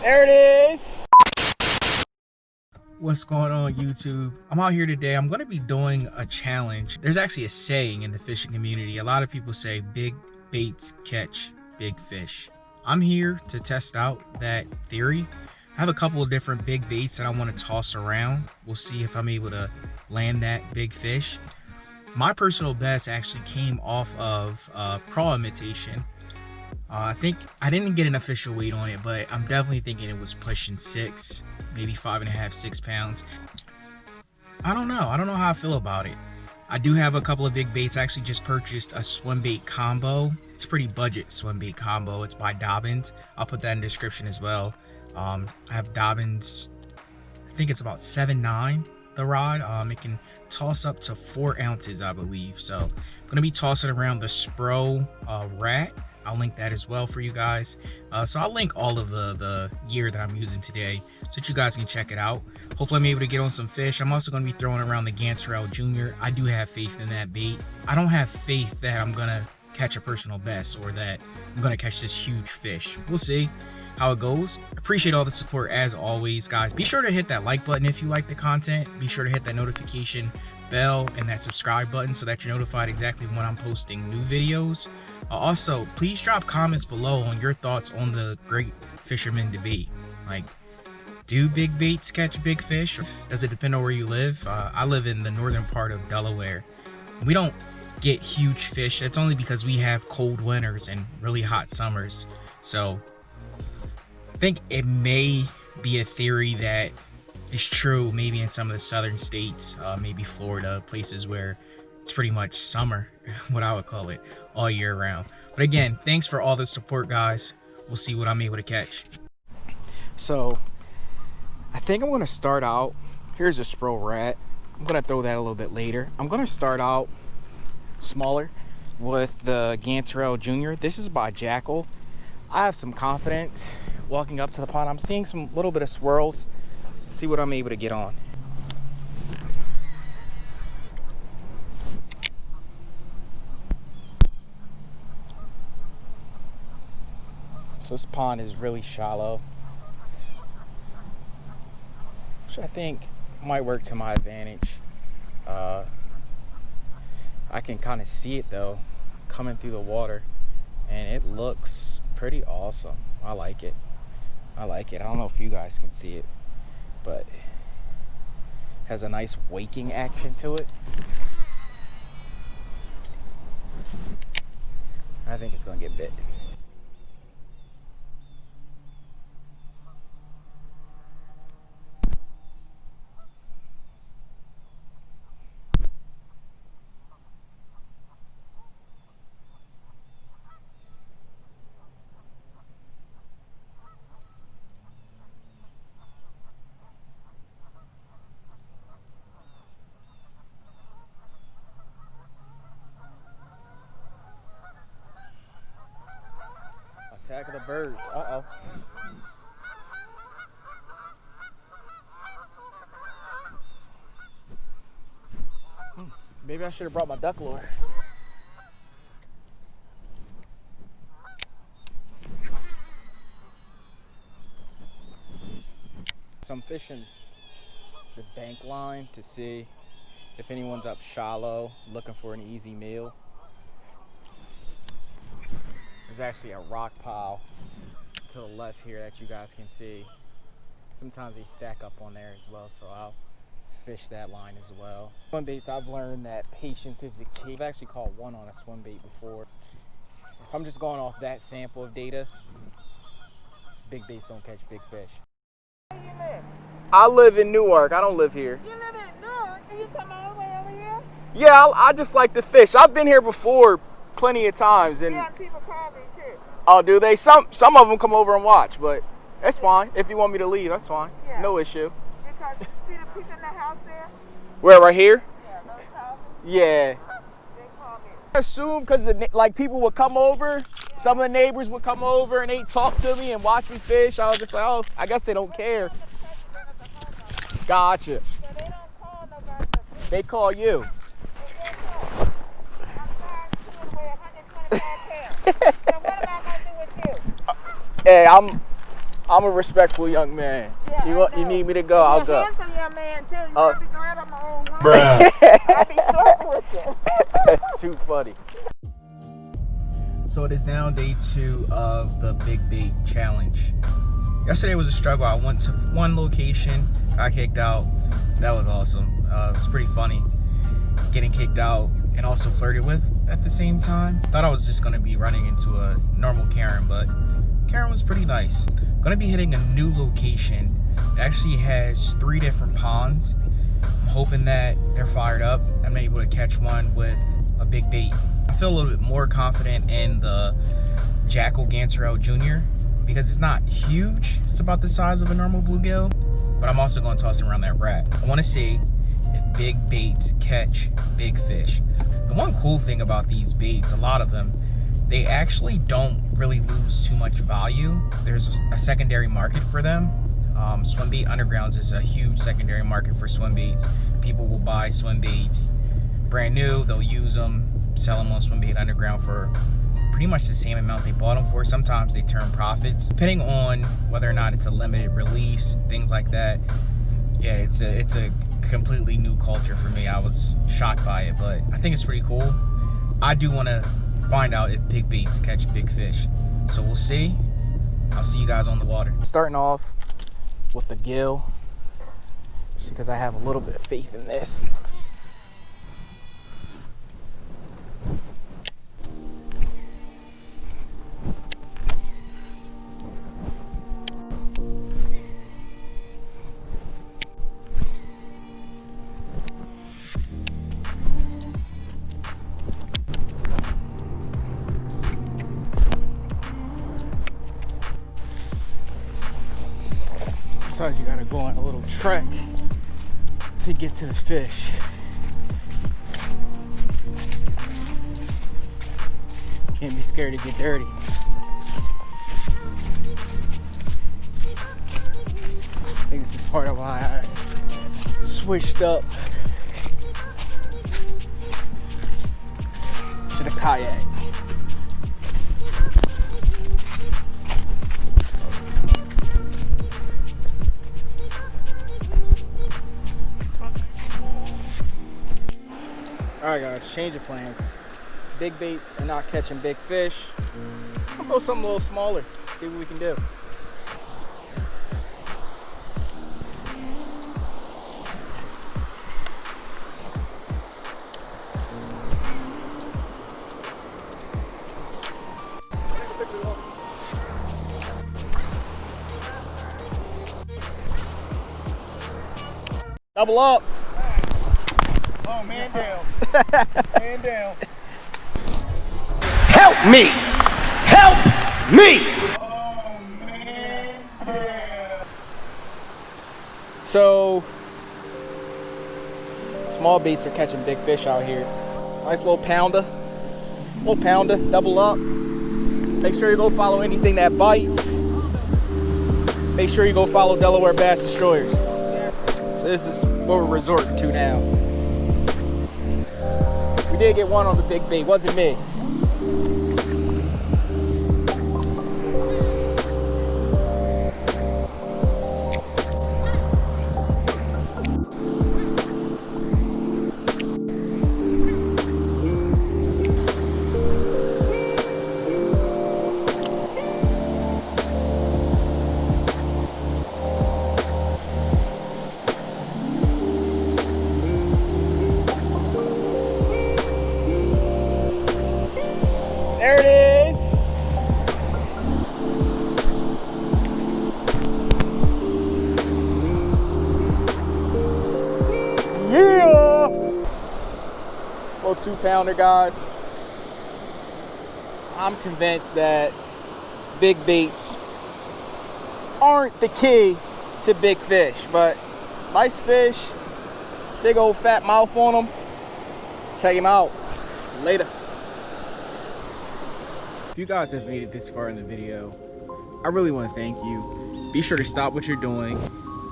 There it is. What's going on, YouTube? I'm out here today. I'm going to be doing a challenge. There's actually a saying in the fishing community. A lot of people say big baits catch big fish. I'm here to test out that theory. I have a couple of different big baits that I want to toss around. We'll see if I'm able to land that big fish. My personal best actually came off of crawl imitation. I think I didn't get an official weight on it, but I'm definitely thinking it was pushing 6, maybe 5.5, 6 pounds. I don't know how I feel about it. I do have a couple of big baits. I actually just purchased a swim bait combo. It's a pretty budget swim bait combo. It's by Dobbins. I'll put that in the description as well. I have Dobbins, I think it's about 7.9 the rod. It can toss up to 4 ounces, I believe. So I'm gonna be tossing around the Spro Rat. I'll link that as well for you guys. So I'll link all of the gear that I'm using today so that you guys can check it out. Hopefully I'm able to get on some fish. I'm also going to be throwing around the Ganserel Jr. I do have faith in that bait. I don't have faith that I'm going to catch a personal best or that I'm going to catch this huge fish. We'll see how it goes. Appreciate all the support as always, guys. Be sure to hit that like button if you like the content. Be sure to hit that notification bell and that subscribe button so that you're notified exactly when I'm posting new videos. Also, please drop comments below on your thoughts on the great fisherman debate. Like, do big baits catch big fish? Or does it depend on where you live? I live in the northern part of Delaware. We don't get huge fish. That's only because we have cold winters and really hot summers. So I think it may be a theory that is true maybe in some of the southern states, maybe Florida, places where it's pretty much summer, what I would call it, all year round. But again, thanks for all the support, guys. We'll see what I'm able to catch. So I think I'm going to start out. Here's a Spro Rat. I'm going to throw that a little bit later. I'm going to start out smaller with the Ganserel Jr. This is by Jackal. I have some confidence walking up to the pond. I'm seeing some little bit of swirls. Let's see what I'm able to get on. So this pond is really shallow, which I think might work to my advantage. I can kind of see it though coming through the water, and it looks pretty awesome. I like it. I don't know if you guys can see it, but it has a nice waking action to it. I think it's gonna get bit. Attack of the birds. Uh-oh. Maybe I should have brought my duck lure. So I'm fishing the bank line to see if anyone's up shallow looking for an easy meal. There's actually a rock pile to the left here that you guys can see. Sometimes they stack up on there as well, so I'll fish that line as well. Swim baits, I've learned that patience is the key. I've actually caught one on a swim bait before. If I'm just going off that sample of data, big baits don't catch big fish. Where you live? I live in Newark. I don't live here. You live in Newark and you come all the way over here? Yeah, I just like to fish. I've been here before plenty of times, and Yeah, people call me too. oh, do they? Some of them come over and watch, but that's fine. If you want me to leave, that's fine. Yeah. No issue. Because see the people in the house there? Where, right here? Yeah, those houses. Yeah. They call me. I assume because like people would come over, some of the neighbors would come over and they talk to me and watch me fish. I was just like, oh, I guess they don't care. Gotcha. So they don't call nobody but me. They call you. I'm 5'2" and weigh 125 pounds. So what am I gonna do with you? Hey, I'm a respectful young man. Yeah, You need me to go? I'll go. You're a handsome young man too. You Oh. might be glad I'm my own woman. Bruh. I'll be flirting with you. That's too funny. So it is now day 2 of the Big Bait Challenge. Yesterday was a struggle. I went to one location, got kicked out. That was awesome. It was pretty funny getting kicked out and also flirted with at the same time. Thought I was just gonna be running into a normal Karen, but Karen was pretty nice. Gonna be hitting a new location. It actually has 3 different ponds. I'm hoping that they're fired up. I'm able to catch one with a big bait. I feel a little bit more confident in the Jackal Gantarelle Jr. because it's not huge. It's about the size of a normal bluegill, but I'm also going to toss around that rat. I want to see if big baits catch big fish. The one cool thing about these baits, a lot of them, they actually don't really lose too much value. There's a secondary market for them. Swim bait undergrounds is a huge secondary market for swim baits. People will buy swim baits brand new, they'll use them, sell them on swim bait underground for pretty much the same amount they bought them for. Sometimes they turn profits depending on whether or not it's a limited release, things like that. Yeah, it's a completely new culture for me. I was shocked by it, but I think it's pretty cool. I do want to find out if big baits catch big fish, so we'll see. I'll see you guys on the water. Starting off with the gill, just because I have a little bit of faith in this. Sometimes you gotta go on a little trek to get to the fish. Can't be scared to get dirty. I think this is part of why I switched up to the kayak. Alright guys, change of plans. Big baits are not catching big fish. I'll go something a little smaller, see what we can do. Double up. Oh, man down. Man down. Help me! Help me! Oh, man down. So, small baits are catching big fish out here. Nice little pounder. Double up. Make sure you go follow anything that bites. Make sure you go follow Delaware Bass Destroyers. So this is what we're resorting to now. We did get one on the big bait, wasn't me. There it is. Yeah. Little 2-pounder, guys. I'm convinced that big baits aren't the key to big fish, but nice fish, big old fat mouth on them. Check him out. Later. If you guys have made it this far in the video, I really want to thank you. Be sure to stop what you're doing,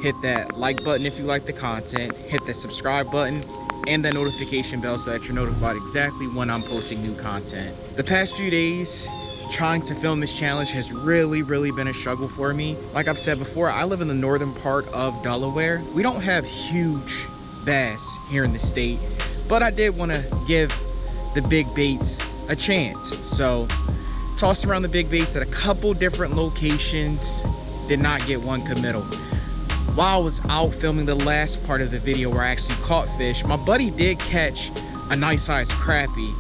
hit that like button if you like the content, hit that subscribe button, and that notification bell so that you're notified exactly when I'm posting new content. The past few days trying to film this challenge has really been a struggle for me. Like I've said before, I live in the northern part of Delaware. We don't have huge bass here in the state, but I did want to give the big baits a chance. So tossed around the big baits at a couple different locations, did not get one committal. While I was out filming the last part of the video where I actually caught fish, my buddy did catch a nice sized crappie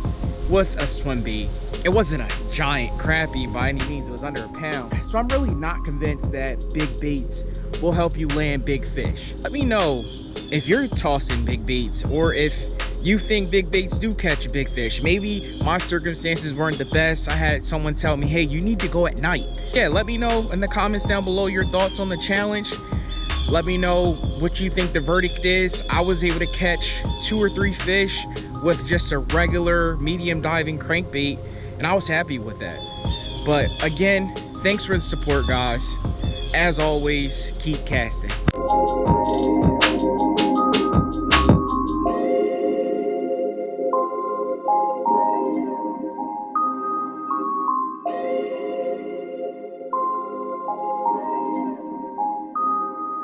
with a swim bait. It wasn't a giant crappie by any means, it was under a pound. So I'm really not convinced that big baits will help you land big fish. Let me know if you're tossing big baits, or if you think big baits do catch a big fish. Maybe my circumstances weren't the best. I had someone tell me, hey, you need to go at night. Yeah, let me know in the comments down below your thoughts on the challenge. Let me know what you think the verdict is. I was able to catch 2 or 3 fish with just a regular medium diving crankbait, and I was happy with that. But again, thanks for the support, guys. As always, keep casting.